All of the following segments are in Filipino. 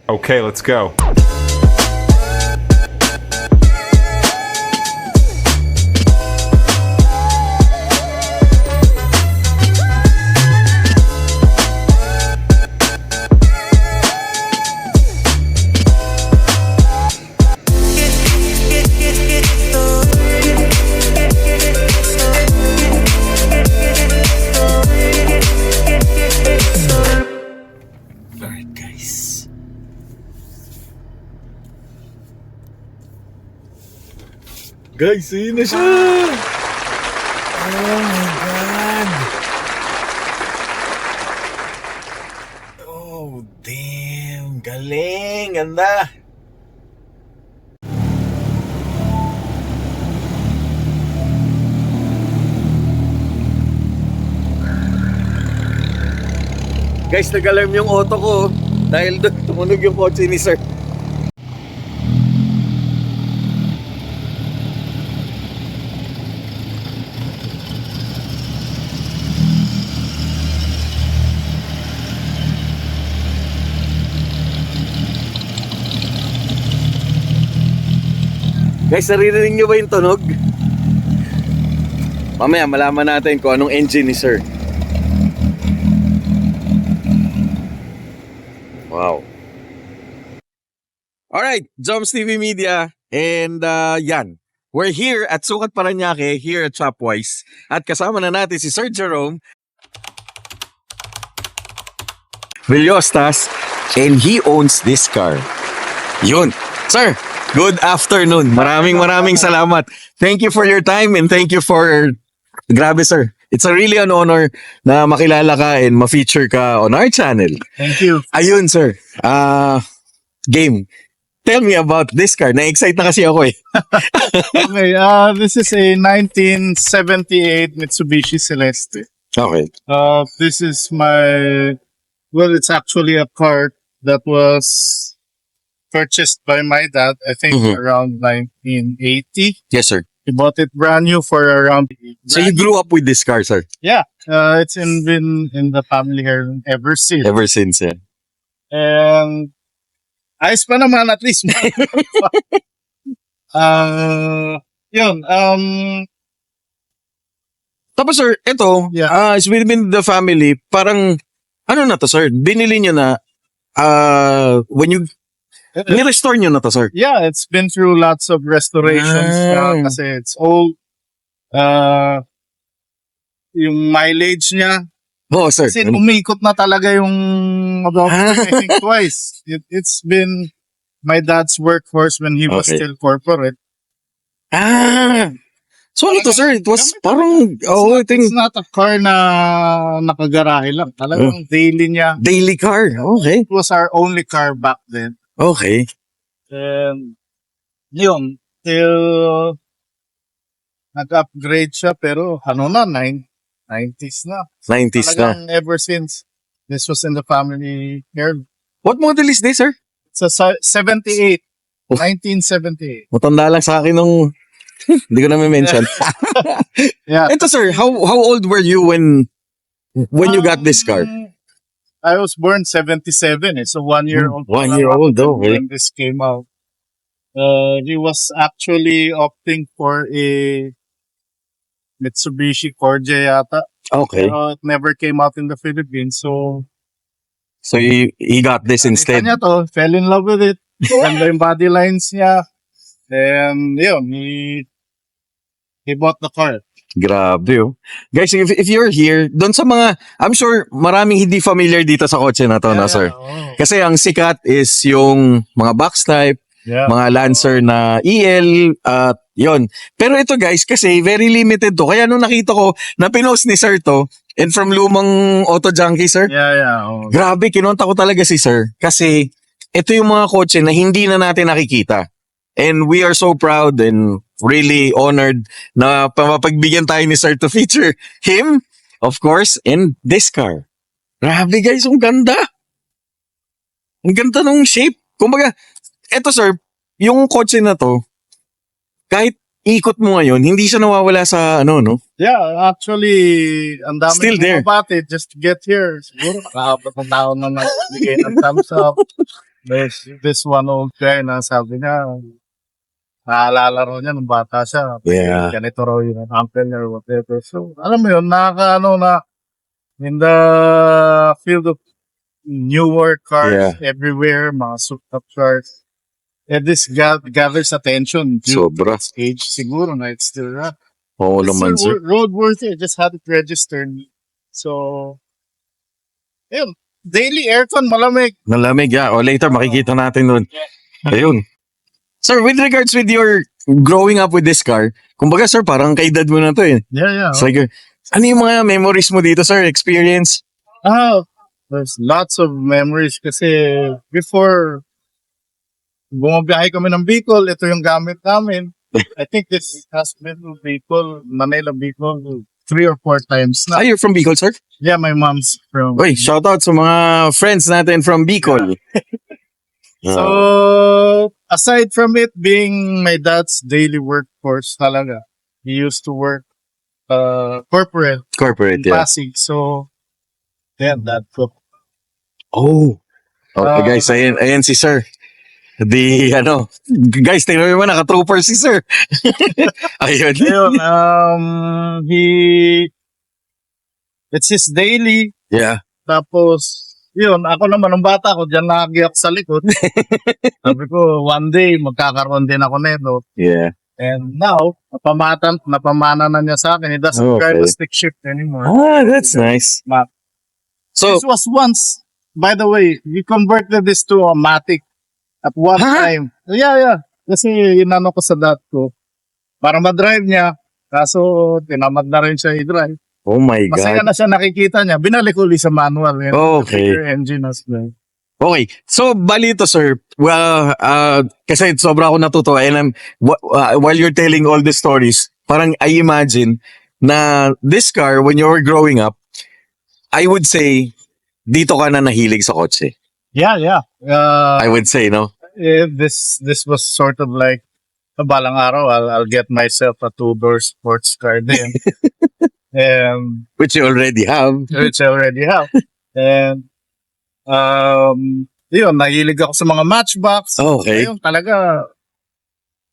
Okay, let's go. Alright, guys. Guys, ayun na siya! Oh my God! Oh, damn! Galing! Ganda! Guys, nag-alarm yung auto ko dahil doon tumunog yung kotse ni sir. Guys, naririnig nyo ba yung tunog? Mamaya malaman natin kung anong engine ni sir. Wow. Alright, Joms TV Media. And yan. We're here at Sukat Paranaque, here at Shopwise. At kasama na natin si Sir Jerome Villostas. And he owns this car. Yun. Sir, good afternoon. Maraming salamat. Thank you for your time and thank you for... Grabe, sir. It's a really an honor na makilala ka and ma-feature ka on our channel. Thank you. Ayun, sir. Game. Tell me about this car. Na-excite na kasi ako eh. Okay, this is a 1978 Mitsubishi Celeste. Okay. This is it's actually a car that was purchased by my dad, I think around 1980. Yes, sir. He bought it brand new for around... So you grew up with this car, sir? Yeah, it's been in the family here ever since. Ever since, yeah. And ayos pa naman at least. Yun, Tapos, sir, ito, Yeah. it's within the family, parang, ano na to, sir? Binili nyo na, when you, ni-restore nyo na to, sir? yeah, it's been through lots of restorations kasi it's old. Yung mileage niya, Oo, sir. kasi umikot na talaga yung about I think twice. It's been my dad's workforce when he was Okay. still corporate. So ano to, sir? It was parang, I think, It's not a car na nakagarahe lang. Talagang daily niya. daily car. Okay. It was our only car back then. Okay. And yun, till nag-upgrade siya pero ano na, 90s na. 90s na. Talagang ever since this was in the family here. What model is this, sir? It's a 78. Oh. 1978. Matanda lang sa akin nung, hindi ko na may mention. Yeah. Ito, sir, how old were you when you got this car? I was born 77. It's a 1 year old. 1 year old, okay. When this came out. He was actually opting for a Mitsubishi Cordia yata. Okay. Pero it never came out in the Philippines. So, So he got this instead. Niya to, fell in love with it. Ganda yung body lines niya. And yun, he bought the car. Grabe, oh. Guys, if you're here, doon sa mga, I'm sure maraming hindi familiar dito sa kotse na to, na, sir. Oh. Kasi ang sikat is yung mga box type, Yeah. mga Lancer na EL, at yon. Pero ito, guys, kasi very limited to. Kaya nung nakita ko na pinost ni sir to, and from lumang auto junkie, sir, Yeah. Oh. grabe, kinonta ko talaga si sir. Kasi ito yung mga kotse na hindi na natin nakikita. And we are so proud and really honored na mapagbigyan tayo ni sir to feature him, of course, in this car. Grabe, guys, ang ganda. Ang ganda ng shape. Kumbaga, eto, sir, yung kotse na to, kahit ikot mo ngayon, hindi siya nawawala sa no? Yeah, actually, ang dami Still there. bumabati just to get here. Siguro, nakaabot ng tao na nagbigay ng thumbs up. There's this one old guy na sabi niya, naalala raw niya nung bata siya. Yeah. Ganito raw yung uncle niya or whatever. So, alam mo yun, nakakaano na in the field of newer cars everywhere, mga souped-up cars. And this gathers attention due to Sobra. its age. Siguro na it's still not. Oo It's naman, sir. still roadworthy. I just had it registered. So, yun. Daily aircon, malamig. Nalamig, yeah. O later, makikita natin nun. Ayun. Sir, with regards with your growing up with this car, kumbaga, sir, parang kaedad mo na to eh. Yeah. It's like, ano yung mga memories mo dito, sir? Experience? There's lots of memories kasi before bumabiyahe kami ng Bicol, ito yung gamit namin. I think this has been to Bicol, Manila, Bicol, 3 or 4 times Ah, na. you're from Bicol, sir? Yeah, my mom's from. Uy, shout out sa mga friends natin from Bicol. So, aside from it being my dad's daily workforce talaga, he used to work corporate Corporate, in yeah. Pasig. So, yeah, that took. Oh. Guys, ayan si sir. Guys, tingnan mo naka-trooper si sir. Ayun. Ayun, it's his daily. Yeah. Tapos, yun, ako naman, nung bata ko, dyan nakagiyak sa likod. Sabi ko, one day, magkakaroon din ako nito. Yeah. And now, napamana na niya sa akin. He doesn't drive a stick shift anymore. Ah, that's nice. Map. So, This was once, by the way, we converted this to a Matic at one time. Yeah. Kasi inano ko sa dad ko. Para ma-drive niya. Kaso, tinamad na rin siya i-drive. oh my Masaya God. na siya nakikita niya. Binalik uli sa manual. And Okay. the bigger engine as well. Okay. So, balito, sir. Well, kasi sobra ako natutuwa. And while you're telling all the stories, parang I imagine na this car, when you were growing up, I would say, dito ka na nahilig sa kotse. Yeah. I would say, no? This was sort of like, balang araw, I'll get myself a 2-door sports car din. And Which you already have. which I already have. And yun, nahilig ako sa mga matchbox. Okay. Ayun, talaga,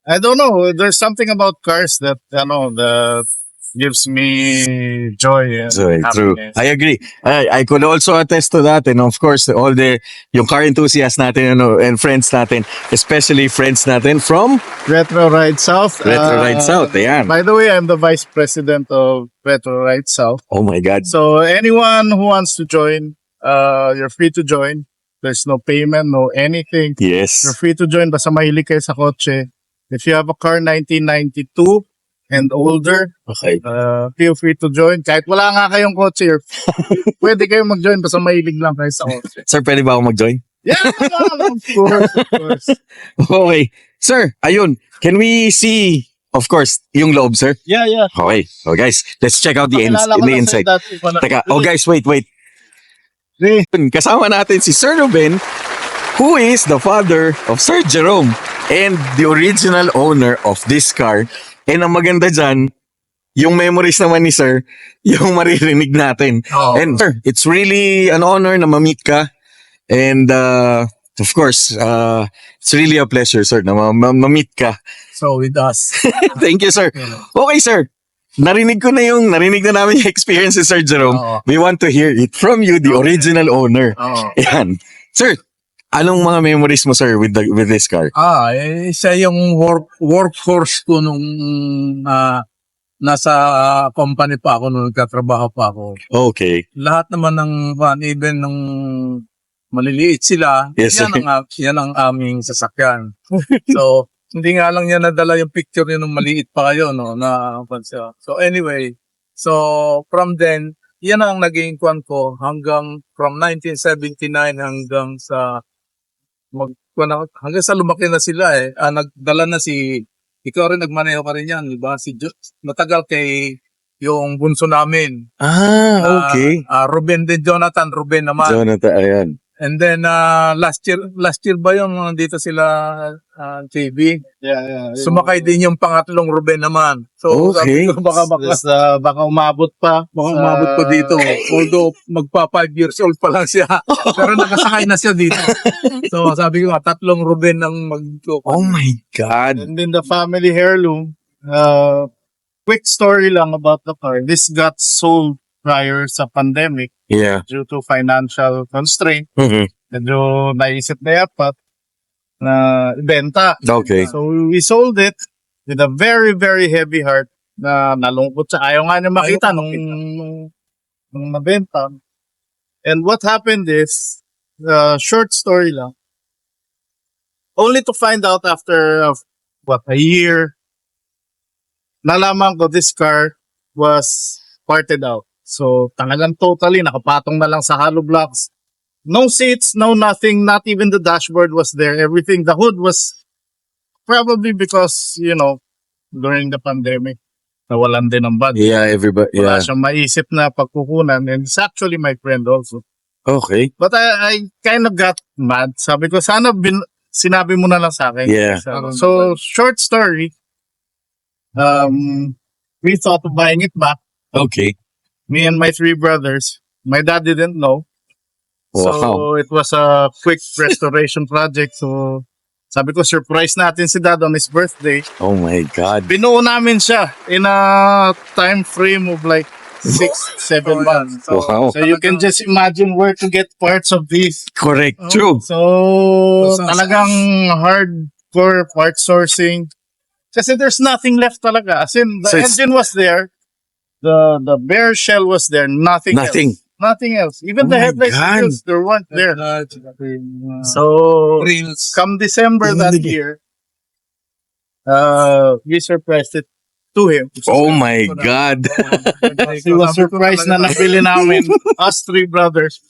I don't know, there's something about cars that, that gives me joy and So, true. happiness. I agree. I could also attest to that. And of course, yung car enthusiasts natin, and friends natin, especially friends natin from Retro Ride South. Retro Ride South. Ayan. By the way, I'm the vice president of Retro Ride South. Oh my God. So anyone who wants to join, you're free to join. There's no payment, no anything. Yes. You're free to join basta mahilig kayo sa kotse. If you have a car 1992 and older, Okay. feel free to join. Kahit wala nga kayong kotse, pwede kayong mag-join basta mahilig lang kayo sa kotse. Sir, pwede ba ako mag-join? Yeah, of course. Okay. Sir, ayun. Can we see, of course, yung loob, sir? Yeah. Okay. So guys, let's check out the Pakilala ko na inside. sa'yo dati pa na- Teka, guys, wait. Hey. Kasama natin si Sir Ruben, who is the father of Sir Jerome and the original owner of this car. And ang maganda dyan, yung memories naman ni Sir, yung maririnig natin. Oh. And Sir, it's really an honor na ma-meet ka. And of course, it's really a pleasure, Sir, na ma-meet ka. So with us. Thank you, Sir. Okay, Sir. Narinig na namin yung experience ni Sir Jerome. Oo. We want to hear it from you, the original owner. Oo. Yan. Sir, anong mga memories mo, sir, with this car? Siya yung workforce ko nung nasa company pa ako, nung nagkatrabaho pa ako. Okay. Lahat naman ng even nung maliliit sila, Yes, sir. yan ang aming sasakyan. So, hindi nga lang niya nadala yung picture niya nung maliit pa kayo, no, na pansa. So anyway, from then, yan ang naging kwan ko hanggang from 1979 hanggang sa hanggang sa lumaki na sila eh. Nagdala na ikaw rin nagmaneho ka rin yan, di ba? Matagal kay yung bunso namin. Okay. Ruben din, Jonathan Ruben naman. Jonathan, ayan. And then last year ba yung dito sila JB? Yeah. Sumakay din yung pangatlong Ruben naman. So Okay. sabi ko Baka umabot pa. baka umabot pa dito. Although magpa 5 years old pa lang siya. Pero nakasakay na siya dito. So sabi ko, tatlong Ruben ang Oh my God. And then the family heirloom, quick story lang about the car. This got sold prior sa pandemic Yeah. due to financial constraint. Mhm. Medyo naisip na yapat na ibenta. Okay. So we sold it with a very, very heavy heart na nalungkot siya. Ayaw nga niya makita nung nabenta. And what happened is, short story lang, only to find out after, a year, nalaman ko this car was parted out. So talagang totally nakapatong na lang sa hollow blocks. No seats, no nothing, not even the dashboard was there. Everything, the hood was probably because, during the pandemic, nawalan din ng budget. Yeah, everybody. Wala Yeah. siyang maisip na pagkukunan, and it's actually my friend also. Okay. But I kind of got mad. Sabi ko, sana sinabi mo na lang sa akin. Yeah. So, short story, we thought of buying it back. Okay. Me and my 3 brothers. My dad didn't know. Wow. So, it was a quick restoration project. So, sabi ko, surprise natin si dad on his birthday. Oh my God. Binuo namin siya in a time frame of like 6-7 months. Wow. So, you can just imagine where to get parts of these. Correct. True. So, talagang hardcore part sourcing. Kasi there's nothing left talaga. As in, the So it's- engine was there. The bare shell was there. Nothing Nothing. else. Nothing else. Even Oh the my headlights God. wheels, they weren't there. So, So, reels. come December that year, we surprised it to him. Oh my God. He was surprised na nabili namin, us 3 brothers.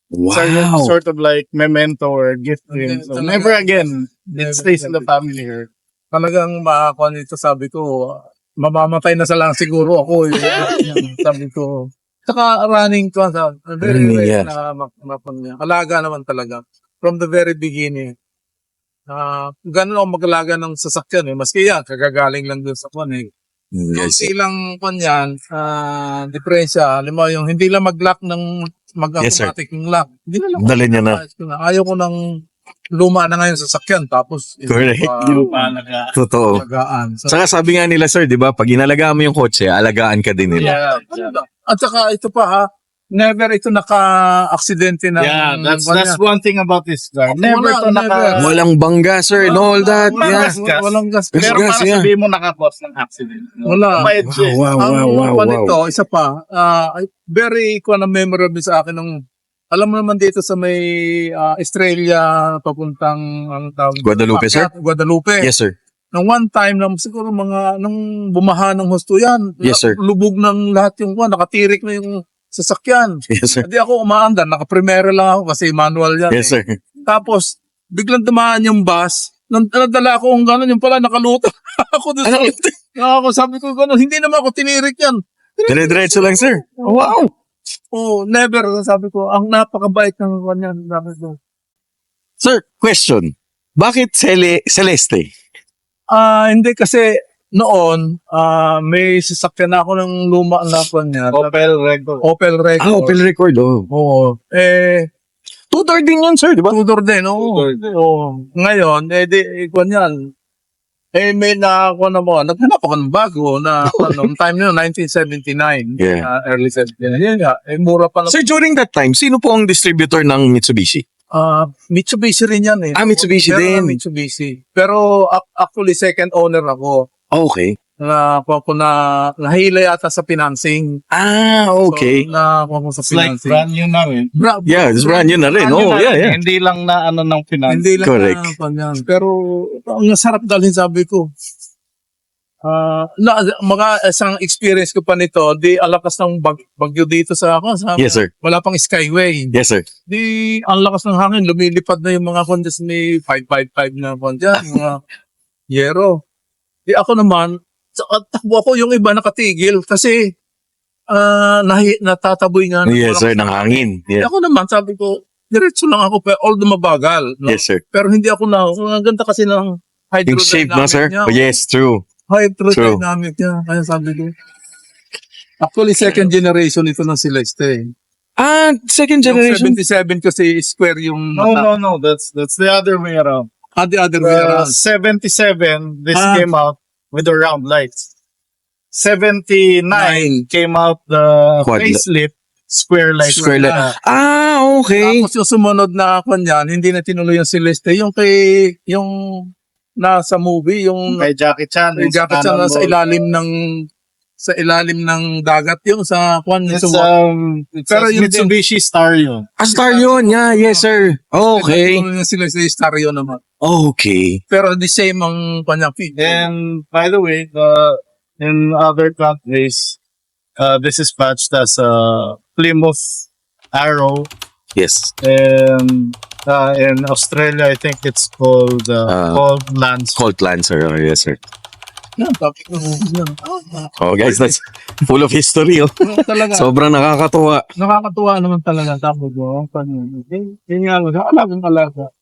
Wow. Sort of like memento or gift to him. So, never again. It stays in the family here. Talagang makakuha nito, sabi ko, mamamatay na sa lang siguro ako. Sabi ko. Saka running ko, very rare Yeah. na niya. Alaga naman talaga. From the very beginning. Ganun ako mag-alaga ng sasakyan eh. Maski yan, kagagaling lang dun sa kwan eh. Yes. Kunti lang kwan yan, diferensya. Alam mo, yung hindi lang mag-lock ng mag-automatic yung lock. Hindi na lang. Dali niya na. Ayaw ko ng luma na ngayon sasakyan. Tapos, Correct. Totoo. alagaan. So, Saka sabi nga nila, sir, di ba, pag inalagaan mo yung kotse, alagaan ka din nila. Yeah. At saka ito pa ha, never ito naka-aksidente na. Yeah, that's one thing about this car. Never Wala, to naka... never. Walang bangga, sir, and all that. Wala. Yeah. Walang gas. Gas, Pero gas, para yeah. sabihin mo naka-cause ng accident. No? Wala. May edge eh. Wow, wow, Ang wow, kwan wow. nito, isa pa, very memorable sa akin ng, alam mo naman dito sa may Estrella papuntang ang tawag, Guadalupe, sir? Guadalupe. Yes, sir. Nung one time lang siguro nung bumaha ng husto yan. Yes, sir. Lubog ng lahat yung kwan, nakatirik na yung sasakyan. Yes, sir. Hindi ako umaandar, naka-primera lang ako kasi manual yan. Yes, eh. sir. Tapos, biglang dumaan yung bus. Nadala ko kung gano'n, yung pala nakalutang ako doon. Ako sabi ko gano'n, hindi naman ako tinirik yan. Dire-diretso lang, sir. Wow. Oh, never. Sabi ko, ang napakabait ng kanyan. Sabi ko. Sir, question. Bakit Celeste? Hindi kasi noon, may sasakyan na ako ng luma na kanyan. Opel Record. Opel Record. Opel Record, oh. Oo. Tudor din yan, sir, di ba? Tudor din, oo. Oo. Ngayon, kanyan. May nakakuha na mo. Naghanap ako ng bago na noong time nyo, 1979. Yeah. Early 79. Yan nga. Mura pa lang. Sir, during that time, sino po ang distributor ng Mitsubishi? Mitsubishi rin yan eh. Mitsubishi Pero, din. Mitsubishi. Pero actually second owner ako. Okay. Nahila yata sa financing. Okay. So, nakuha ko sa It's like financing. brand new na rin. Yeah, it's brand new na rin. Brand new Oh, na yeah, rin. yeah. Hindi lang na ng finance. Hindi lang Correct. na kanyan. Pero ang sarap dalhin sabi ko. Mga isang experience ko pa nito, di alakas ng bagyo dito sa ako. Yes, sir. Wala pang skyway. Yes, sir. Di ang lakas ng hangin, lumilipad na yung mga kondes may 555 na kondya, mga yero. Di ako naman, takbo ako yung iba nakatigil kasi natataboy nga. Yes, sir, ng hangin. Di Yeah. ako naman, sabi ko, diretso lang ako, pero although mabagal. No? Yes, sir. Pero hindi ako ang ganda kasi ng Yung shape, no, sir? niya. Oh, yes, true. Hydrodynamic niya. Kaya sabi ko. Actually, second generation ito ng Celeste. Second Yung generation. 77 kasi square yung No. That's the other way around. the other way around. 77, this Ah. came out with the round lights. 79 came out the Quad- facelift square light. Square light. Okay. Tapos yung sumunod na kanyan, hindi na tinuloy yung Celeste. Yung nasa movie, yung Kay Jackie Chan. yung Jackie Chan na sa ilalim ng dagat yung sa kwan. It's, Pero yun Mitsubishi Star yun. Star yun. Yeah, yes, sir. Okay. Yung Celeste stereo naman. Okay. Pero the same ang kanyang feed. And by the way, in other countries, this is patched as a Plymouth Arrow. Yes. And in Australia, I think it's called Cold Lance. Colt Lancer. Oh, yes, sir. Yan, topic ng movie yan. Oh, guys, that's full of history. Oh. Talaga. Sobrang nakakatuwa. Nakakatuwa naman talaga. Tapos mo, yun nga, alagang alaga.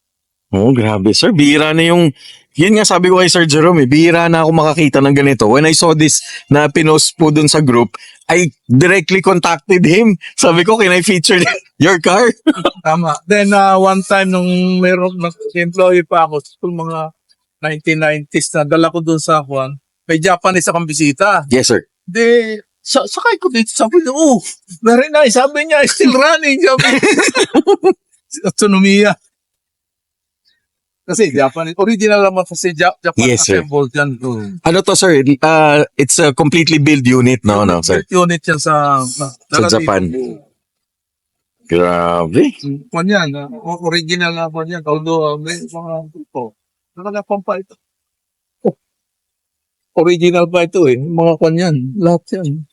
Oh, grabe, sir. Bihira na yung... Yun nga sabi ko kay Sir Jerome, bihira na ako makakita ng ganito. When I saw this na pinost po dun sa group, I directly contacted him. Sabi ko, can I feature your car? Tama. Then, one time nung meron, employee pa ako, mga 1990s na dala ko dun sa Juan, may Japanese akong bisita. Yes, sir. De, sakay ko dito, sabi niya, very nice. Sabi niya, still running. Sabi niya. Tsunomiya. Kasi Japanese, original naman kasi Japan Yes, sir. assembled yan. Ano to, sir? It's a completely built unit, no, sir? Unit yan sa Japan. Grabe. Kwan yan, original na kwan yan. Although may mga ito, nakalapang pa ito. Original pa ito mga kwan yan. Lahat yan.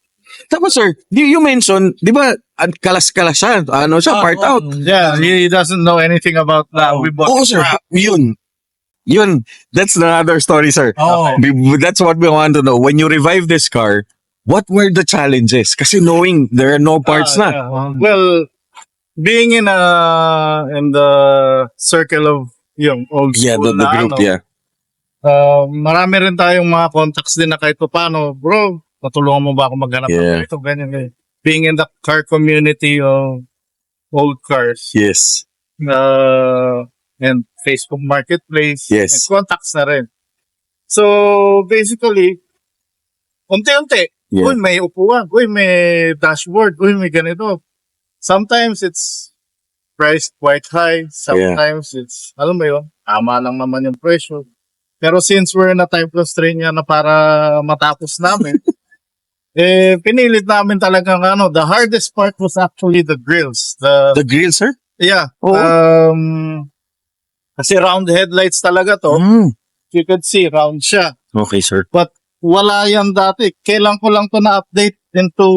Tapos, sir, you mentioned, di ba, kalas-kalas siya. Ano siya, part out. Yeah, he doesn't know anything about that. We bought Oo, sir. Yun. That's another story, sir. Oh. That's what we want to know. When you revive this car, what were the challenges? Kasi knowing there are no parts na. Yeah. Well, being in the circle of yung old school Yeah, the na group, ano, yeah. marami rin tayong mga contacts din na kahit pa paano, bro, patulungan mo ba ako maghanap Yeah. ng ito, ganyan. Being in the car community of old cars, Yes. and Facebook Marketplace, Yes. and contacts na rin. So, basically, unti-unti, Yeah. uy, may upuan, uy, may dashboard, uy, may ganito. Sometimes it's priced quite high. Sometimes it's, alam mo yun, tama lang naman yung presyo. Pero since we're in a time constraint na para matapos namin, pinilit namin talagang the hardest part was actually the grills. The grill, sir? Yeah. Oo. Kasi round headlights talaga to. You could see, round siya. Okay, sir. But wala yan dati. Kailan ko lang to na-update into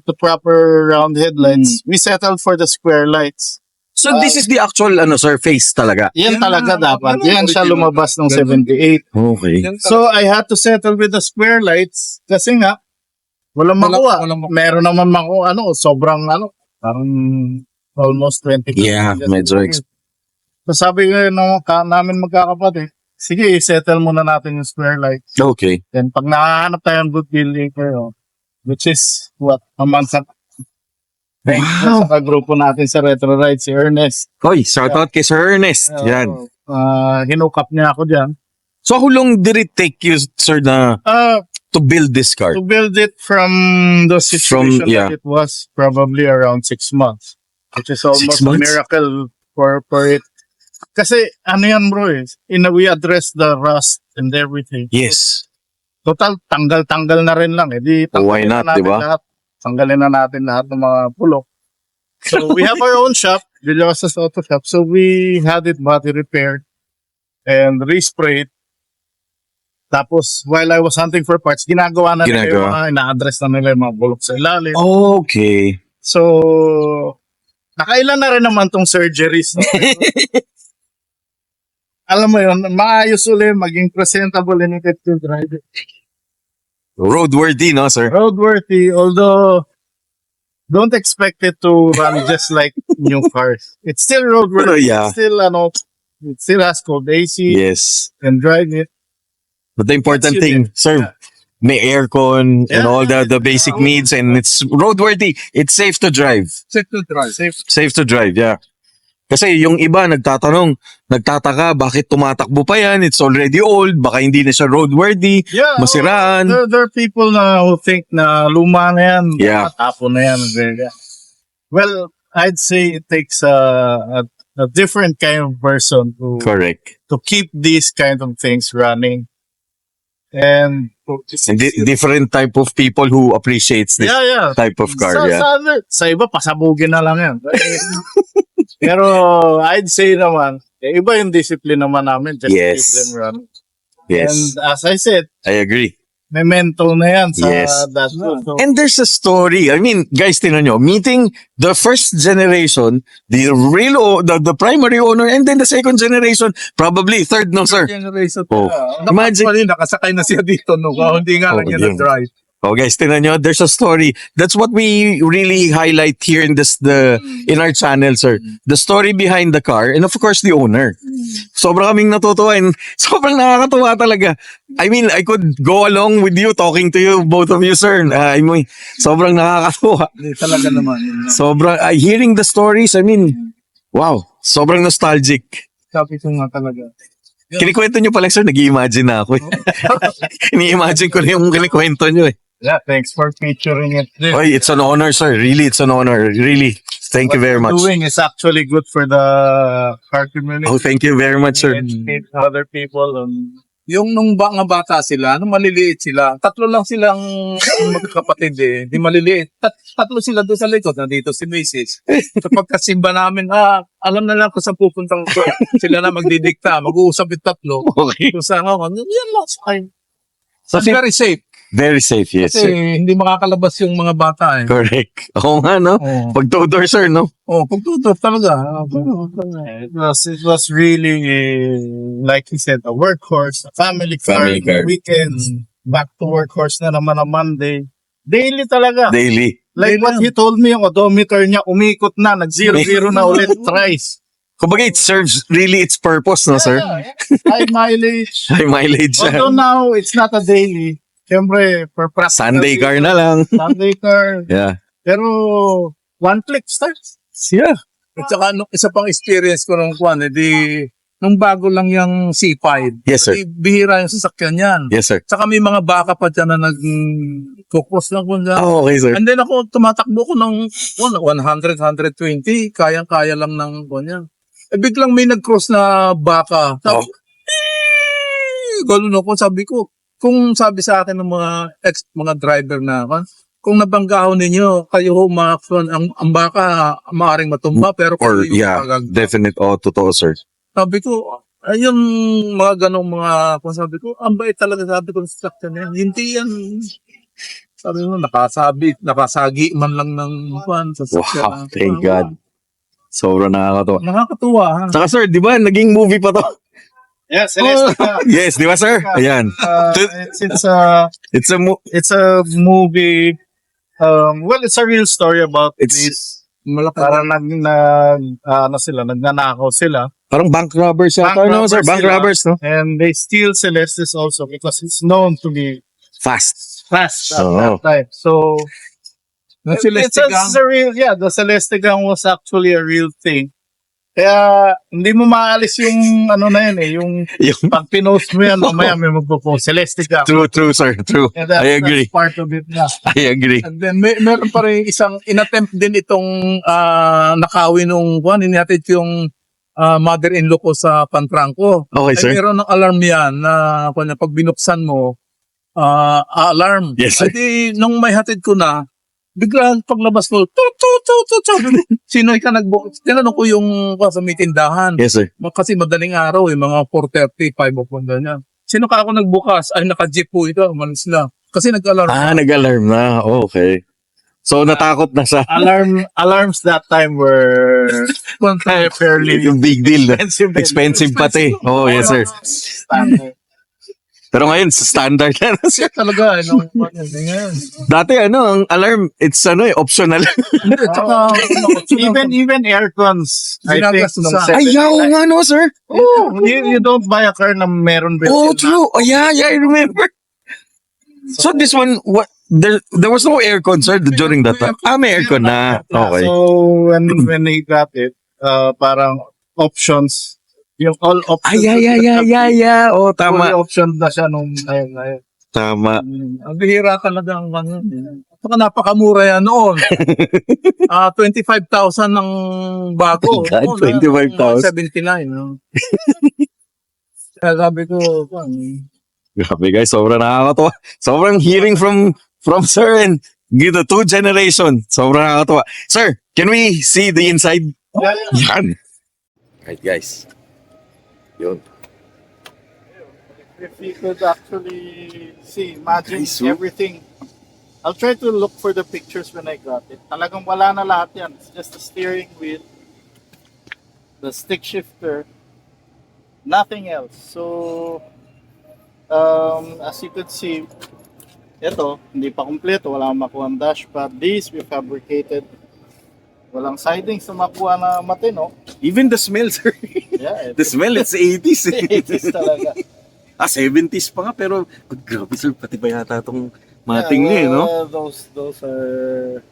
the proper round headlights. We settled for the square lights. So this is the actual, sir, face talaga? Yan Yan talaga na, dapat. yan Yan siya original. lumabas ng Ganun. 78. Okay. So I had to settle with the square lights kasi nga walang makuha. walang makuha. Meron naman makuha, sobrang parang almost 20. Yeah, medyo So sabi ko namin magkakapatid, sige, settle muna natin yung square lights. Okay. Then pag nakahanap tayo ng good deal later, which is a month sa sa grupo natin sa Retro Ride, si Ernest. Hoy, shout out kay Sir Ernest. Yan. Hinukap niya ako dyan. So how long did it take you, sir, to build this car? To build it from the situation yeah. that it was, probably around 6 months. Which is 6 almost a months? miracle for it. Kasi yan bro we address the rust and everything. Yes. Total, tanggal-tanggal na rin lang. Di, Why tanggalin not, na natin diba? lahat. Tanggalin na natin lahat ng mga pulok. So we have our own shop, Villosas Auto Shop. So we had it body repaired and resprayed. Tapos, while I was hunting for parts, ginagawa na nila yung mga, ina-address na nila yung mga bulok sa ilalim. Okay. So, nakailan na rin naman tong surgeries. No? Alam mo yun, maayos ulit, maging presentable and effective driver. Roadworthy, no, sir? Roadworthy, although don't expect it to run just like new cars. It's still roadworthy. Yeah. It's still, it still has cold AC. Yes. Can drive it. But the important Yes, you thing, did. sir, Yeah. may aircon and Yeah. all the basic needs, and it's roadworthy. It's safe to drive. Safe to drive. Safe to drive, yeah. Kasi yung iba nagtataka, bakit tumatakbo pa yan? It's already old, baka hindi na siya roadworthy, Yeah. masiraan. There are people na who think na luma na yan. Yeah. Tapo na yan. Well, I'd say it takes a different kind of person Correct. to keep these kind of things running. And And different type of people who appreciates this yeah. type of car, yeah. Sa iba, pasabugin na lang yan. Pero I'd say naman, iba yung discipline naman namin just to Yes. keep them running. Yes, And as I said, I agree. memento na yan sa Yes. that. So, And there's a story. I mean, guys, tinan nyo, meeting the first generation, the the primary owner, and then the second generation, probably third, no, sir? Generation. Oh. Imagine. Nakasakay na siya dito, no? Hindi nga lang Oh, niya yun. na-drive. Oh, guys, tinan nyo, there's a story. That's what we really highlight here in in our channel, sir. The story behind the car, and of course, the owner. Sobrang kaming natutuwa, and sobrang nakakatuwa talaga. I mean, I could go along with you, talking to you, both of you, sir. I mean, sobrang nakakatuwa. Hindi talaga naman. Sobrang, hearing the stories, I mean, wow, sobrang nostalgic. Sabi ko nga talaga. Kinikwento nyo pala, sir, nag-i-imagine na ako. Ini-imagine ko na yung kinikwento nyo eh. yeah, thanks for featuring it. Oy, it's an honor, sir. Really, it's an honor. Really. Thank you very much. Doing is actually good for the car community. Oh, thank you very much, sir. Educate other people on Yung nung mga bata sila, nung maliliit sila, tatlo lang silang magkakapatid eh. Di maliliit. Tatlo sila doon sa likod. Nandito si Mrs. So pagkasimba namin, alam na lang kung saan pupuntang ko. Sila na magdidikta. Mag-uusap yung tatlo. Okay. Kung saan ako, yan lang. So, Very safe. very safe, yes, Kasi sir. hindi makakalabas yung mga bata eh. Correct. Oo nga, no? Oh, Pag two-door, sir, no? pagtutot talaga. it was really like he said, a workhorse, a family car, Family car. weekends, back to workhorse na naman on Monday. Daily talaga. Daily. Like what he told me, yung odometer niya umikot na, nag-0-0 na ulit thrice. Kumbaga, it serves really its purpose, no, sir? Yeah, high mileage. High mileage. Although now, it's not a daily. Siyempre, per practical. Sunday car na lang. Sunday car. Yeah. Pero, one click starts. Yeah. At saka isa pang experience ko nung kwan, nung bago lang yung C5. Yes, sir. Bihira yung sasakyan yan. Yes, sir. Saka may mga baka pa dyan na nag-focus lang kung dyan. Oh, okay, sir. And then ako, tumatakbo ko ng 100, 120, kayang-kaya lang ng kanya. Biglang may nag-cross na baka. Sabi, Gano'n ako, sabi ko, kung sabi sa akin ng mga driver na, kung nabanggahon ninyo, kayo ang baka maaring matumba, pero Or, kayo yung yeah, magagawin. definite. Oh, totoo, sir. Sabi ko, ayun, mga ganong kung sabi ko, ang bait talaga sabi ko sa sakyan yan. Hindi yan. Sabi mo, nakasagi man lang ng sa sakyan. Wow, thank God. Sobrang nakakatawa. Nakakatuwa, ha? Saka, sir, di ba, naging movie pa to? Yeah, Celeste. Yes, di ba, sir? Ayan. It's a It's a it's a movie. Well, it's a real story about It's- this. Malaki. Parang nagnanakaw sila. parang bank robbers yata, Bank no, sir? robbers Bank sila. robbers, no? And they steal Celestis also because it's known to be Fast. fast at Oo. that time. So, Yung Celeste Gang. it's a real, the Celeste Gang was actually a real thing. Kaya, hindi mo maalis yung, yung Yung, pag pinost mo yan, mamaya may magpo-post, Celeste Gang. true, sir. True. And that's, I agree. that's part of it na. I agree. And then, meron pa rin isang inattempt din itong nakawin nung inatid yung mother-in-law ko sa Pantranco. Okay, Ay, sir. meron ng alarm yan na pag binuksan mo, alarm. Yes, sir. At nung may hatid ko na, bigla paglabas ko, sabi ko, sino ka nagbukas? Tinanong ko yung sa may tindahan. Yes, sir. Kasi madaling araw, mga 4:30, 5 o'clock na. Sino ka ako nagbukas? Ay, naka-jeep po ito. Malis na. Kasi nag-alarm. Nag-alarm na. Okay. So, natakot na siya. Alarms that time were fairly Yung big deal. expensive. Expensive pati. Oh, yes, sir. Standard. Pero ngayon, standard na siya. Talaga, ngayon. Dati ang alarm, it's optional. Hindi, tsaka, Even aircons, I think, Ginagastos nung sa- Ay, yaw nga no, sir. you don't buy a car na meron Oh, built-in true. Oh, yeah, I remember. So this one, what? There was no aircon, sir, during that time. May aircon na. Okay. So when he got it, parang options, yung all options. Yeah. Oh, Fully tama. option na siya nung ngayon. Tama. Ang bihira talaga ang napakamura yan noon. 25,000 ng bago. My God, Noon, 25,000. 79. No? Kaya sabi ko, Grabe guys, sobrang nakakatawa. Sobrang hearing from sir and the two generation. Sobrang nakakatawa. Sir, can we see the inside? Yan. Right guys. Yun. If you could actually see, imagine Nice, oh. everything. I'll try to look for the pictures when I got it. Talagang wala na lahat yan. It's just the steering wheel, the stick shifter, nothing else. So, as you could see, ito, hindi pa kompleto. Wala akong makuha ang dashpad. These we fabricated. Walang sidings na makuha na matino. Even the smell, sir. Yeah, The smell, it's 80s. it is talaga. 70s pa nga, pero grabe sir, pati ba yata itong mating niya, no? Those are.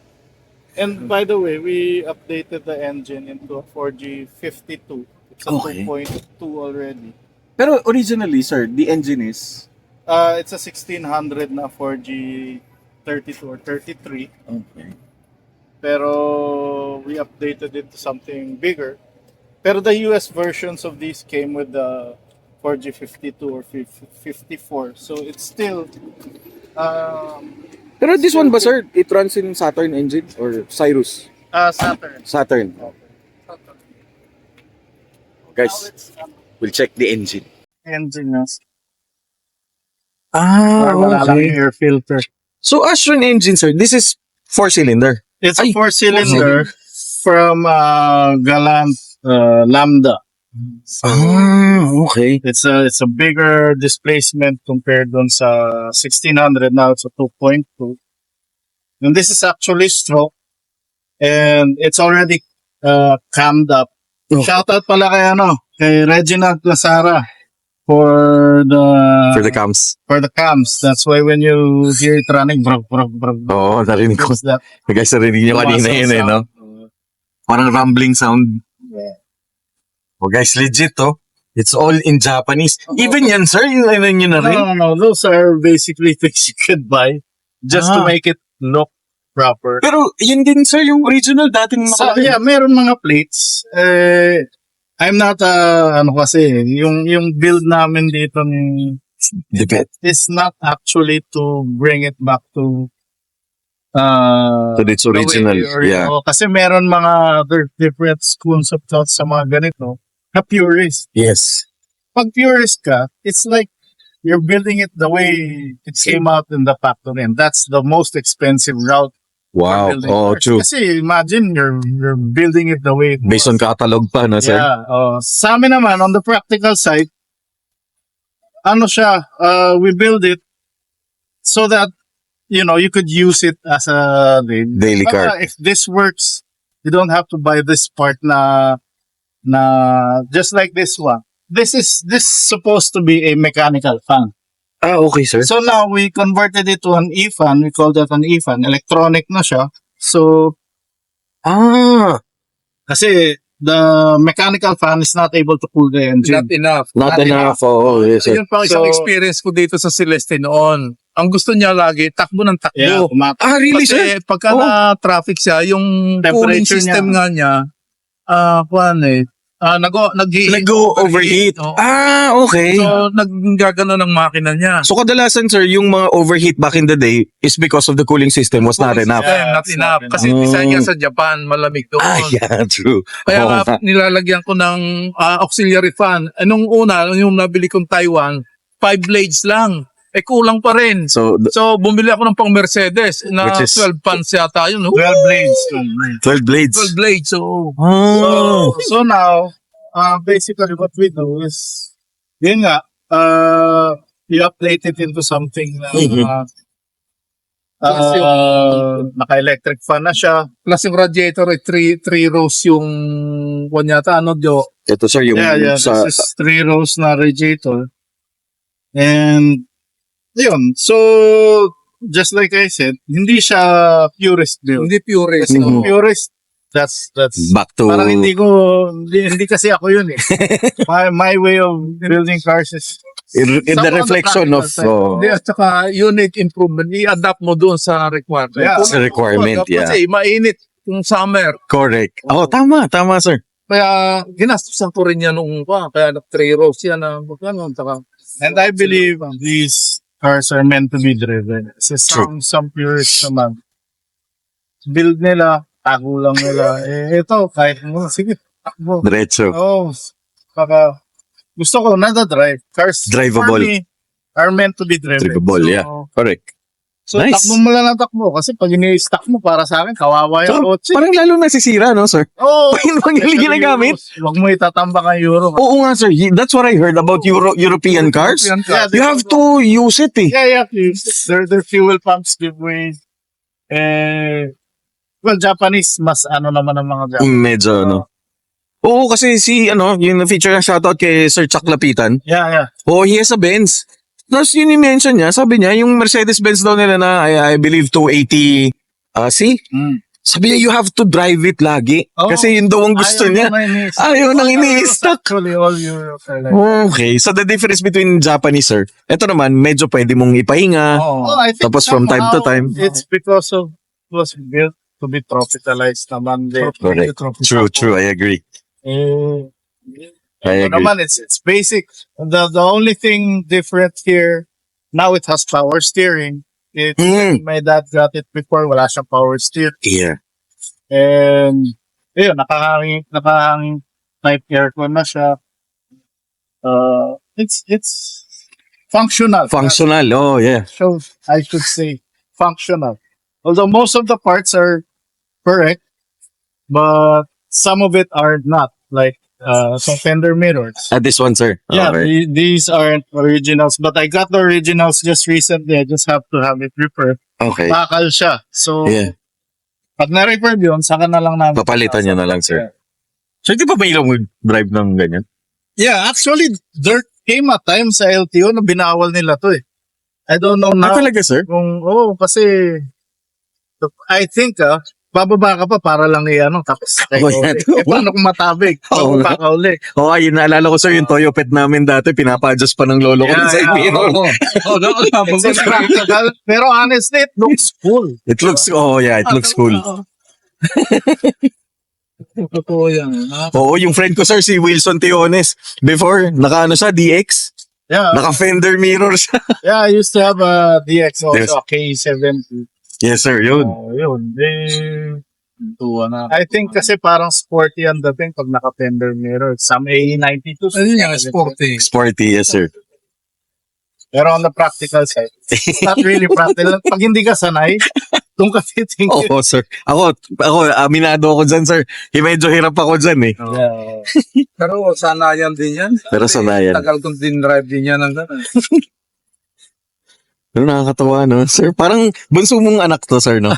And by the way, we updated the engine into a 4G 52. It's a Okay. 2.2 already. Pero originally, sir, the engine is... It's a 1600 na 4G 32 or 33. Okay. Pero we updated it to something bigger. Pero the US versions of these came with the 4G 52 or 54. So it's still Pero this one ba, sir, it runs in Saturn engine or Cyrus? Saturn. Saturn. Now Guys, it's we'll check the engine. engine na. Ah, Wala lang air filter. So, Astron engine, sir, this is 4-cylinder. It's Ay, a four-cylinder from Galant Lambda. So okay. it's a bigger displacement compared dun sa 1600. Now it's a 2.2. And this is actually stroke. And it's already cammed up. Oh. Shoutout pala kay Reginald Lazara for For the cams. the cams. That's why when you hear it running, brag, Oo, narinig ko. it's that Guys, narinig nyo kanina muscle yun eh, no? sound. Parang rumbling sound. Yeah. Oh, guys, legit, oh. It's all in Japanese. Even yan, sir, yung ano nyo na rin. No. Those are basically things you could buy just to Ah. make it look proper. Pero, yun din, sir, yung original dating So, yeah, meron mga plates. I'm not, kasi, yung build namin dito Depende. is not actually to bring it back to So, it's original. the way or- Yeah. kasi meron mga other different schools of thought sa mga ganito na purist. Yes. Pag purist ka, it's like you're building it the way it came out in the factory, and that's the most expensive route Wow. for building Oh, cars. true. Kasi imagine you're building it the way it Based was. on catalog pa, no, sir? Yeah. Sa amin naman, on the practical side, we build it so that, you could use it as a Daily car. If this works, you don't have to buy this part na just like this one. This supposed to be a mechanical fan. Ah, okay, sir. So now we converted it to an e-fan. We call that an e-fan. Electronic na siya. So Ah, kasi the mechanical fan is not able to cool the engine. not enough. not enough. Oh, yes, sir. Yun pa ang isang So- experience ko dito sa Celeste noon. Ang gusto niya lagi, takbo ng takbo. Yeah, Ah, really, sir? Kasi pagka Oh. na-traffic siya, yung cooling Temperature system nga niya, Nag-overheat. Oo. Ah, okay. So, naggagano ng makina niya. So, kadalasan, sir, yung mga overheat back in the day is because of the cooling system was not enough. Yeah. Not it's enough. not Kasi enough. design niya sa Japan, malamig doon. Ah, yeah, true. Kaya Oo nga, nga. nilalagyan ko ng auxiliary fan. Nung una, yung nabili kong Taiwan, 5 blades lang. Kulang pa rin. So, So, bumili ako ng pang Mercedes na Which is- 12 fans yata yun. 12 blades. 12 blades. 12 blades. So, Oh. So now, basically what we do is, yun nga, you update it into something na Mhm. naka-electric fan na siya. Plus yung radiator ay three rows yung kunyata, ano, Jo? Ito sir, yung Yeah, sa... this is 3 rows na radiator. And, yun. So, just like I said, hindi siya purist build. Hindi purist. Mhm. no? Purist, that's Back to... parang hindi kasi ako yun eh. My way of building cars is in the Some on the reflection of... practical side. oh, Hindi, at saka unit improvement, i-adapt mo doon sa requirement. Yeah. sa requirement, yeah. Kasi mainit yung summer. Correct. Oh, tama sir. Kaya ginastusan ko rin yan noong kaya 3 rows yan na magkano. Saka, and I believe these cars are meant to be driven. Kasi some purists naman, build nila, tago lang nila. Ito, kahit mo, sige, takbo. Diretso. Oh, baka, gusto ko nada-drive. Cars, Drivable. for me, are meant to be driven. Drivable, yeah. Correct. So, Nice. takbo mo lang ng takbo. Kasi pag ini-stack mo, para sa akin, kawawa yung So, kotse. parang lalo nasisira, no, sir? Oh, Pag hindi ginagamit. Huwag mo itatambak ang euro. Oo nga, sir. That's what I heard about European cars. Yeah, You have to use it, eh. Yeah. Their fuel pumps give way. Well, Japanese, mas ano naman ang mga Japanese. Medyo, no. Oo, kasi yung feature na shoutout kay Sir Chuck Lapitan. Yeah. Oh, he has a Benz. Tapos yun i-mention niya, sabi niya, yung Mercedes-Benz daw nila na, I believe, 280 C. Sabi niya, you have to drive it lagi. Oh. Kasi yun daw ang gusto niya. Ayaw nang ini-stack. Actually, all Europe are like Okay, so the difference between Japanese, sir, ito naman, medyo pwede mong ipahinga. Oh, I think Tapos from time to somehow time. it's because of it was built to be tropicalized naman din. Correct. True, I agree. I Ito agree. naman, it's basic. The only thing different here, now it has power steering. My dad got it before, wala siyang power steer. Yeah. And, ayun, nakahanging type aircon na siya. It's functional. Functional, oh yeah. So, I should say, functional. Although most of the parts are correct, but some of it are not. Like, some fender mirrors. This one, sir. Yeah, Okay. these aren't originals, but I got the originals just recently. I just have to have it repaired. Okay. Bakal siya. So, Yeah. pag na-repair yun, saka na lang namin. Papalitan niya na lang, sir. So, hindi pa mahilang mag-drive ng ganyan? Yeah, actually, there came a time sa LTO na binawal nila to eh. I don't know now. Talaga, sir? Kasi, I think bababa ka pa para lang tapos Oh, yeah. paano kung matabig? Oo Bababa ka uli. Oo, yun naalala ko, sir, yung Toyo Pet namin dati, pinapa-adjust pa ng lolo ko sa Ibino. It's impractical. Pero honestly, it looks cool. It looks cool. Totoo yan. Oo, yung friend ko, sir, si Wilson Tiones. Before, siya, DX. Yeah. Naka-fender mirror siya. Yeah, I used to have a DX also, Yes. a K70. Yes, sir, yun. Yun. Tuwa na. I think kasi parang sporty ang dating pag naka-fender mirror. Some A92. Ano yan, sporty. Sporty, yes, sir. Pero on the practical side, it's not really practical. Pag hindi ka sanay, doon ka titingin. Oo, sir. Ako, aminado ako dyan, sir. Medyo hirap ako dyan, eh. Yeah. Pero sanayan din yan. Pero sanayan. Tagal kong din-drive din yan. Pero nakakatawa, no? Sir, parang bunso mong anak to, sir, no?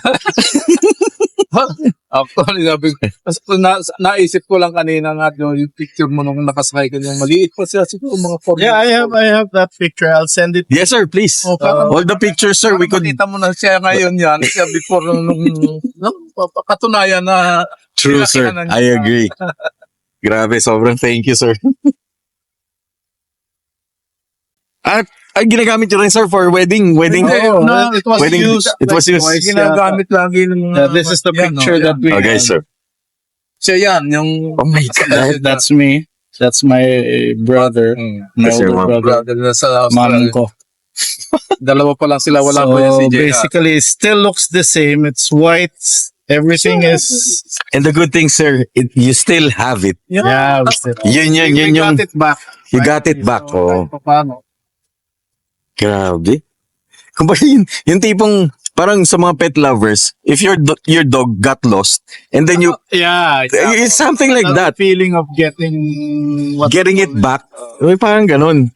Actually, sabi ko, naisip ko lang kanina nga yung picture mo nung nakasakay ka yung maliit pa siya. Siguro mga 4 Yeah, I have that picture. I'll send it. Yes, sir, please. All the pictures, sir, we could... Makita mo na siya ngayon yan. Siya before nung katunayan na True, sir. Kinakinan I niya. agree. Grabe, sobrang thank you, sir. At ginagamit nyo rin, sir, for wedding. Oh, no, it was Wedding- used. it was used. twice ginagamit lagi ng mga... This is the yan, picture that we Okay, have. sir. Siya yan, yung... Oh my God. That's me. That's my brother. My That's your older mom. brother. Brother na sa Manong Australia. ko. Dalawa pa lang sila, wala pa yan si So JR. basically, it still looks the same. It's white. Everything is... And the good thing, sir, you still have it. Yeah, we still- Yun we yung... got it back. You got it back, So, oh. kahit paano. Grabe. Kumbaga yung tipong parang sa mga pet lovers, if your dog got lost, and then it's something like that. Feeling of getting Getting it back. May parang ganun.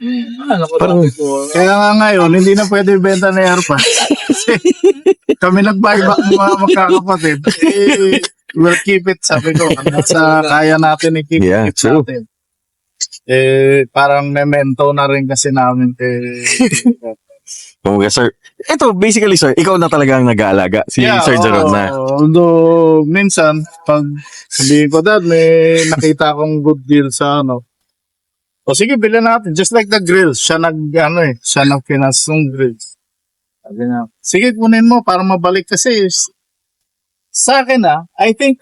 Parang, Kaya nga ngayon, hindi na pwede benta na AirPods. Kasi kami nag-buyback ng mga magkakapatid. We'll keep it, sabi ko. Sa kaya natin i-keep Yeah, it true. natin. Parang memento na rin kasi namin. kumbaga, sir, ito, basically, sir, ikaw na talaga ang nag-aalaga. Si Sir Jaron na. Although, minsan, pag sabihin ko, Dad, may nakita akong good deal sa o sige, bilhin natin. Just like the grills. Siya nag-finance ng grills. Sabi niya, sige, kunin mo para mabalik kasi sa akin I think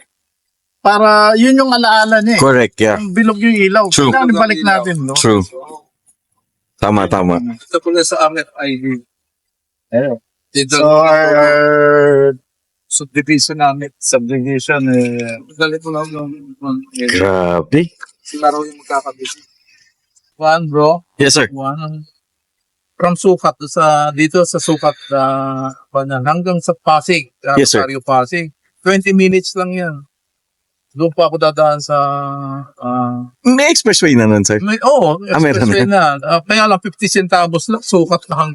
para yun yung alaala niya. Correct, yeah. Ang bilog yung ilaw. True. Kailangan ibalik natin, no? True. Tama. Ito po sa amin, Yeah. Dito, So, our subdivision namin. subdivision, Galit mo lang yung Grabe. sila raw yung magkakabisi. One, bro. Yes, sir. One. From Sukat, dito sa Sukat, hanggang sa Pasig. Yes, sir. Rosario, Pasig. 20 minutes lang yan. Doon pa ako dadaan sa... May expressway na nun, sir. meron na. expressway na. Kaya lang 50 centavos lang. Sukat na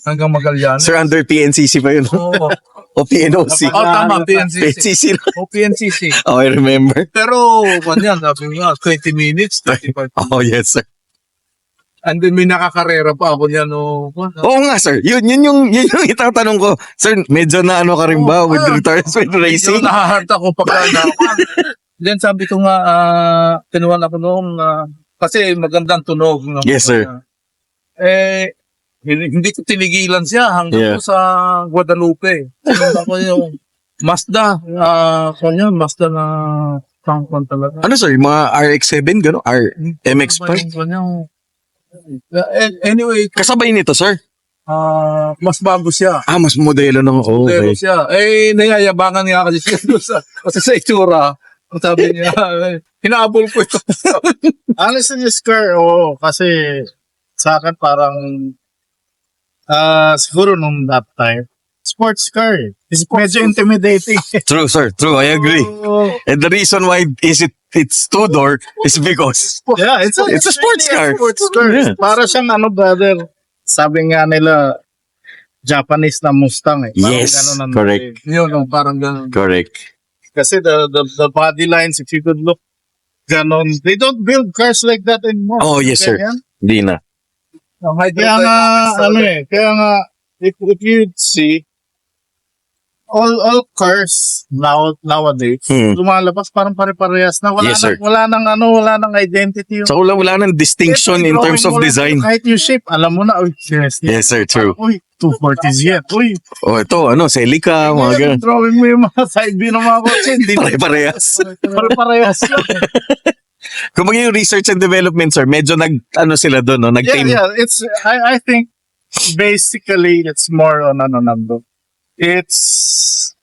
hanggang Magallanes. Sir, under PNCC pa yun. Oo. O PNOC. Tama, PNCC. PNCC na. O PNCC. Oh, I remember. Pero, kanyan, sabi nga, 20 minutes, 35. Oh, yes, sir. And then may nakakarera pa ako niyan. Oo nga, sir. Yun yung itatanong ko. Sir, medyo na ano ka rin ba with returns with racing? Medyo nahahart ako pagka Then sabi ko nga, kinuha ako noon kasi magandang tunog. No? Yes, sir. Hindi ko tinigilan siya Yeah. hanggang po sa Guadalupe. Sinundan ko yung Mazda. Mazda na tangkon talaga. Ano, sir? Mga RX-7, gano'n? MX-5? Anyway, Kasabay nito, sir? mas bago siya. Mas modelo ng Pero okay. siya, nayayabangan nga kasi siya doon kasi sa itsura. Sabi niya, hinahabol ko ito. honestly, this car, kasi sa akin parang siguro nung that time, sports car. It's medyo intimidating. True, sir. True, I agree. And the reason why it's two-door is because Yeah, it's a sports really car. a sports car. Yeah. Para siyang brother, sabi nga nila, Japanese na Mustang eh. Parang Yes, ganun ang correct. Yun, parang ganun. correct. Kasi the body lines, if you could look, ganon. They don't build cars like that anymore. Oh, yes, sir. Ganyan. Hindi na. Kaya nga, kaya nga, if you'd see, all cars nowadays, lumalabas parang pare-parehas na. Yes, sir. Wala nang identity. So wala nang distinction in terms of design. Kahit yung shape, alam mo na, yes, Yes, sir. True. Uy, 240s yan. Uy, Oh, ito, Celica, mga ganun. drawing mo yung mga side view ng mga kotse. Hindi na Pare-parehas. pare-parehas yan. Kung yung research and development, sir, medyo sila doon, no? Nag-team. Yeah, it's, I think, basically, it's more on, it's,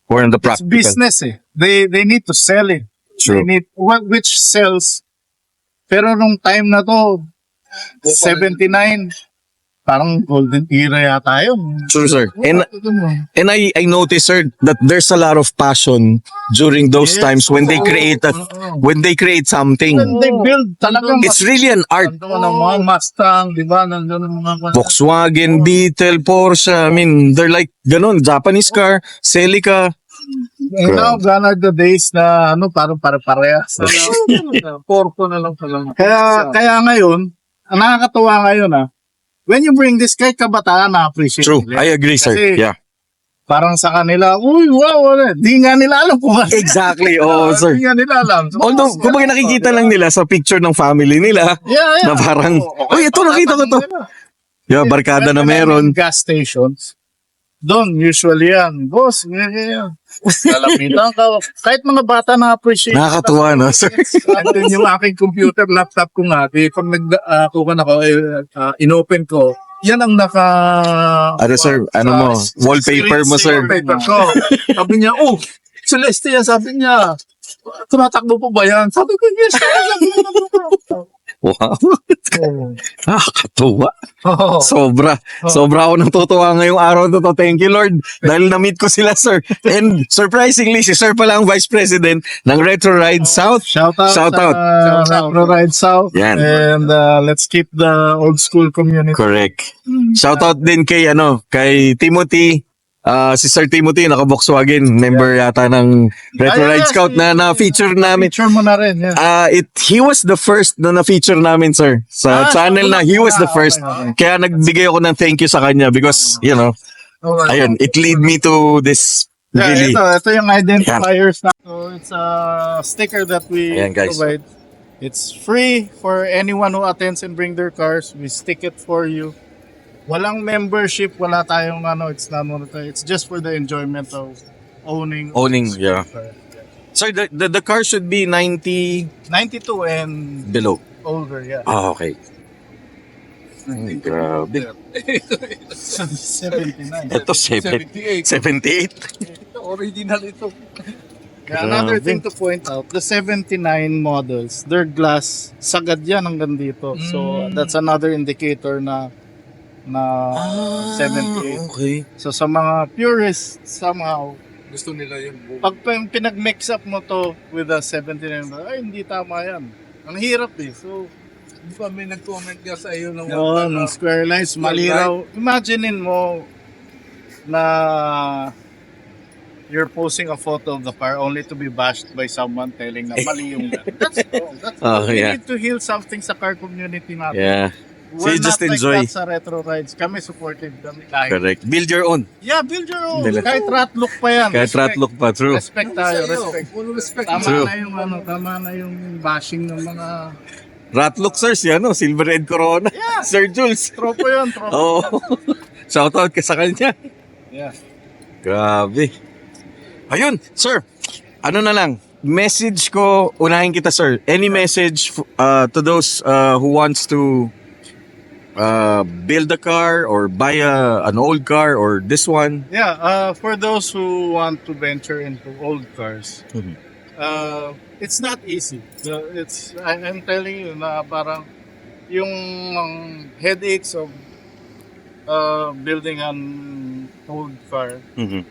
Or on the it's practical. business eh. They need to sell it. True. They need, which sells. Pero nung time na to, 79, parang golden era yata yun. True, sir. And I noticed, sir, that there's a lot of passion during those Yes. times when they create something. When they build talagang It's really an art. Nandun ang mga Mustang, di ba? Nandun ang mga... Volkswagen, Beetle, Porsche, I mean, they're like, ganun, Japanese car, Celica. now gone are the days na parang pare-parehas. Porco na lang talaga. Kaya ngayon, ang nakakatuwa ngayon when you bring this kay kabataan na-appreciate True, nila. I agree, sir. Kasi Yeah. parang sa kanila, uy, wow, di nga nila alam kung ano. Exactly, oh, sir. Di nga nila alam. So, Although, kumbaga nakikita lang nila sa picture ng family nila, yeah. na parang, uy, ito, nakita ko to. Yeah, barkada na When I'm meron. in gas stations, doon, usually yan. Boss, ganyan. Lalapitan ka. Kahit mga bata na-appreciate. Nakakatuwa, no, sir? And then yung aking computer, laptop ko nga, pag nagkukan ako, inopen ko, yan ang Ano, sir? Ano mo? Wallpaper mo, sir? Wallpaper ko. Sabi niya, Celeste yan, sabi niya, tumatakbo po ba yan? Sabi ko, yes. Wow. Oh. Nakakatuwa. Oh. Sobra. Sobra ako natutuwa ngayong araw na to. Thank you, Lord. Dahil na-meet ko sila, sir. And surprisingly, si sir pala ang Vice President ng Retro Ride South. Shout out Shout sa out. Retro Ride South. Yan. And let's keep the old school community. Correct. Shout out din kay Timothy. Si Sir Timothy, naka-Volkswagen. Member yata ng Retro Ay, Ride yes, Scout na na-feature namin. Picture mo na rin. Yeah. He was the first na na-feature namin, sir. Sa channel na, he was the first. Okay. Kaya nagbigay ako ng thank you sa kanya because, Okay. ayun, it lead me to this Yeah, really. ito yung identifiers na. So it's a sticker that we Ayan, guys. provide. It's free for anyone who attends and bring their cars. We stick it for you. Walang membership, wala tayong it's not monetary. It's just for the enjoyment of owning. Yeah. Sir, the car should be 90 92 and below. older, yeah. Okay. Ay, grabe. 79. Ito, 78. 78. Ito, original ito. Yeah, another Grabe. thing to point out, the 79 models, their glass, sagad yan hanggang dito. So, that's another indicator na 78. Okay. So, sa mga purists, somehow, Gusto nila yung boom. pag pinag-mix up mo to with a 79, ay, hindi tama yan. Ang hirap eh. So, Di ba may nag-comment nga sa iyo ng ng square lines, maliraw. Imaginein mo na you're posting a photo of the car only to be bashed by someone telling na mali yung that's wrong. That's wrong. We yeah. need to heal something sa car community natin. Yeah. So We're you just not enjoy. like that sa Retro Rides. Kami supportive kami kahit. Correct. Build your own. Yeah, build your own. Dila. Kahit rat look pa yan. Kahit Respect. rat look pa. True. Respect tayo, respect. Full respect. Tama True. na yung tama na yung bashing ng mga Rat look, sir. Si Silver Red Corona. Yeah. Sir Jules. tropo yun, tropo. Oo. Shout out ka sa kanya. Yeah. Grabe. Ayun, sir. Ano na lang. Message ko, unahin kita, sir. Any message to those who wants to build a car or buy an old car or this one? Yeah, for those who want to venture into old cars, Mhm. it's not easy. I'm telling you na parang yung headaches of building an old car, Mhm.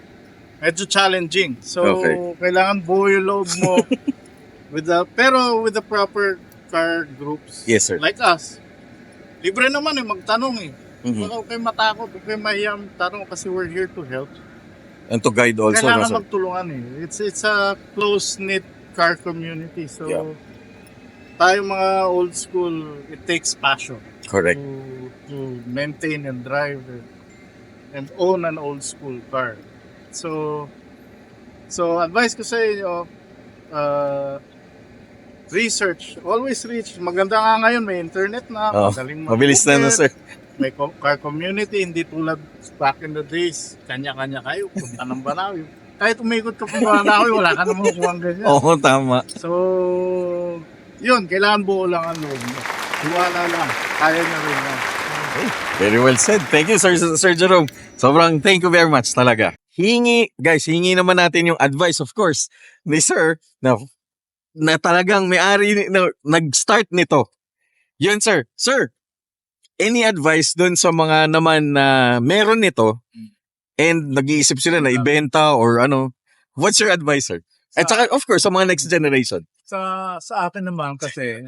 medyo challenging. So, Okay. kailangan buo yung loob mo pero with the proper car groups Yes, sir. like us. Libre naman magtanong eh. Mhm. Huwag kayo matakot, huwag kayo mahiyang tanong kasi we're here to help. And to guide also. Kailangan no, sir? magtulungan eh. It's a close-knit car community. So, Yeah. tayo mga old school, it takes passion Correct. to maintain and drive and own an old school car. So advice ko sa inyo, research. Always reach. Maganda nga ngayon, may internet na. Oh, madaling mabilis na, no, sir. May car community, hindi tulad back in the days. Kanya-kanya kayo, punta ng Banawi. Kahit umikot ka pa Banawi, wala ka naman kukuha ganyan. Oo, tama. So, yun, kailangan buo lang ang loob mo. Iwala lang. Kaya na rin yan. Very well said. Thank you, Sir Jerome. Sobrang thank you very much talaga. Hingi naman natin yung advice, of course, ni Sir na talagang may-ari na nag-start nito. Yun, sir. Sir, any advice dun sa mga naman na meron nito and nag-iisip sila na ibenta or ano? What's your advice, sir? At saka, of course, sa mga next generation. Sa akin naman kasi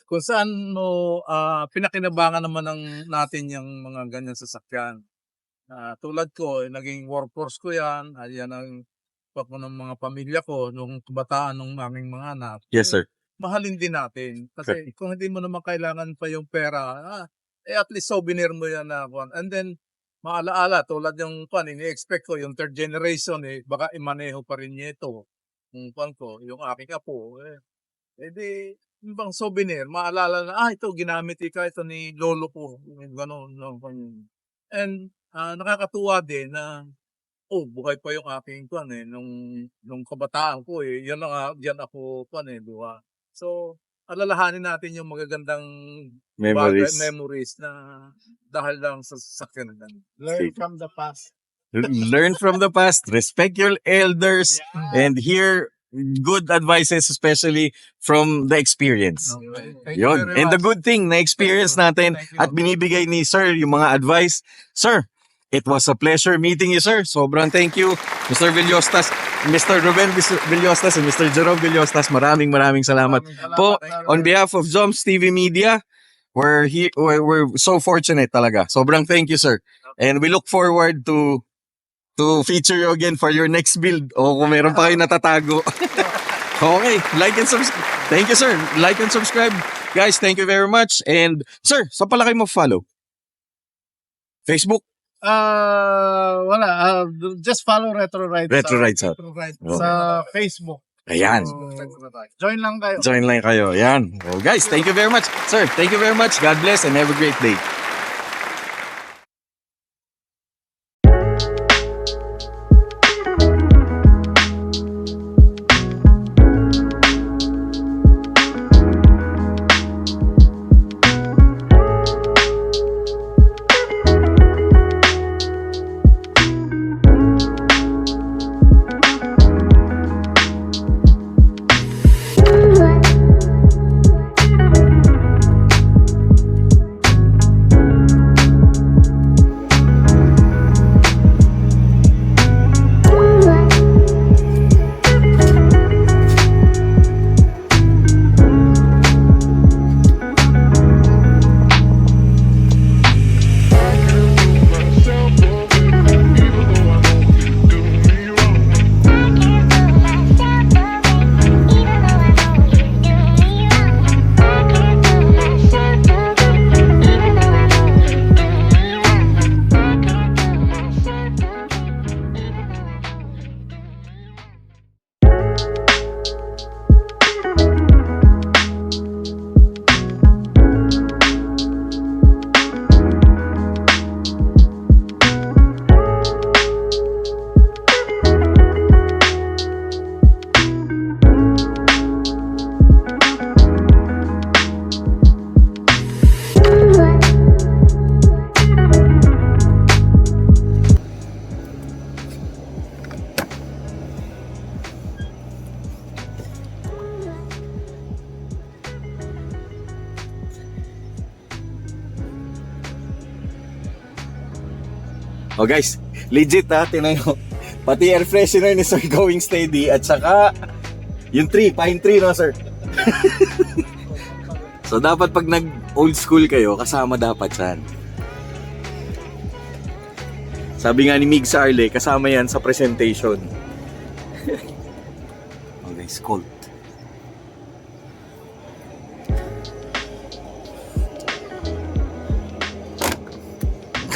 kung saan mo pinakinabangan naman natin yung mga ganyan sasakyan. Tulad ko, naging workforce ko yan. Yan ang ko ng mga pamilya ko nung kabataan ng aming mga anak. Yes, sir. Mahalin din natin. Kasi kung hindi mo naman kailangan pa yung pera, at least souvenir mo yan na kwan. And then, maalaala, tulad yung kwan, ini-expect ko, yung third generation, baka imaneho pa rin niya ito. Yung kwan ko, yung aking apo, di, yung bang souvenir, maalala na, ito, ginamit ito ni lolo ko. Ganon, no. And, nakakatuwa din na, buhay pa yung aking kwan nung kabataan ko Yan ako kwan di ba? So, alalahanin natin yung magagandang memories na dahil lang sa sasakyan na Learn from the past. Learn from the past, respect your elders, and hear good advices, especially from the experience. Okay. Thank you Yun. very And the much. good thing na experience Thank you. natin Thank you. at binibigay ni Sir yung mga advice. Sir, it was a pleasure meeting you, sir. Sobrang thank you, Mr. Villostas, Mr. Ruben Villostas, and Mr. Jerome Villostas. Maraming salamat. Po, on behalf of Joms TV Media, we're so fortunate talaga. Sobrang thank you, sir. And we look forward to feature you again for your next build o kung meron pa kayo natatago. Okay, like and subscribe. Thank you, sir. Like and subscribe. Guys, thank you very much. And sir, saan pala kayo mag-follow? Facebook? Wala. Just follow Retro Rides. Retro Rides Out. Sa Facebook. Ayan. Join lang kayo. Join lang kayo. Ayan. Well, guys, thank you very much. Sir, thank you very much. God bless and have a great day. Oh guys, legit ha, tinan nyo. Pati air freshener ni Sir Going Steady at saka yung pine tree no sir. So dapat pag nag old school kayo, kasama dapat yan. Sabi nga ni Mig sa Arle, kasama yan sa presentation. Oh guys, cold.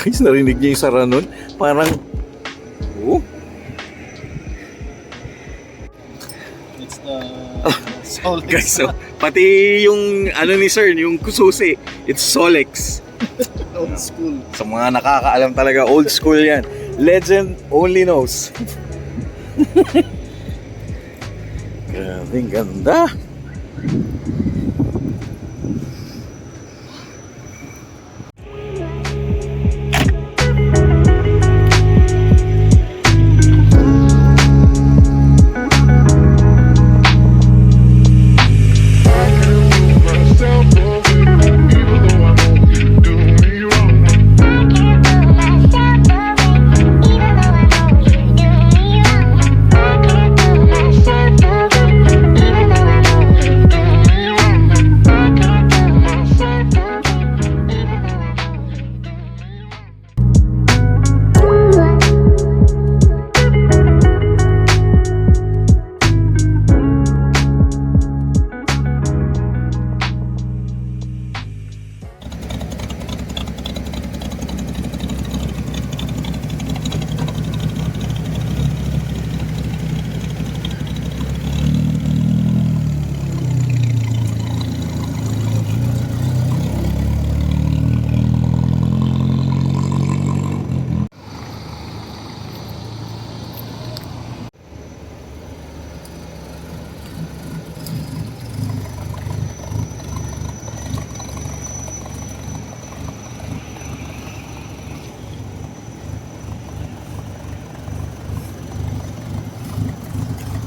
Guys, narinig niyo yung sara nun? Parang, oh. It's the Solex. Guys, so, pati yung, ano ni sir, yung kususi, it's Solex. Old school. Sa mga nakakaalam talaga, old school yan. Legend only knows. Grabe, ang ganda.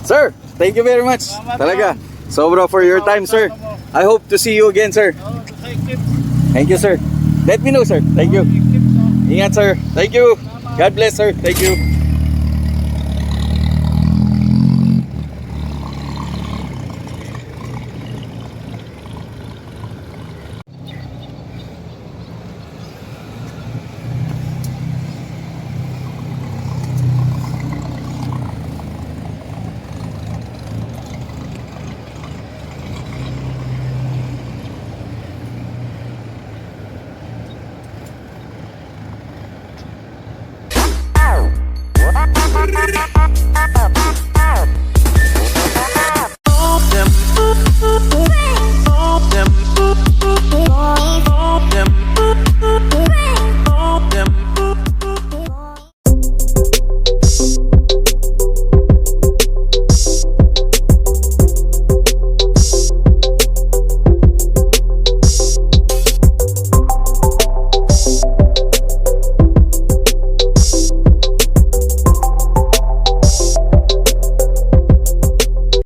Sir, Thank you very much. Talaga. Sobra for your time, sir. I hope to see you again, sir. Thank you, sir. Let me know, sir. Thank you. Ingat, sir. Thank you. God bless, sir. Thank you.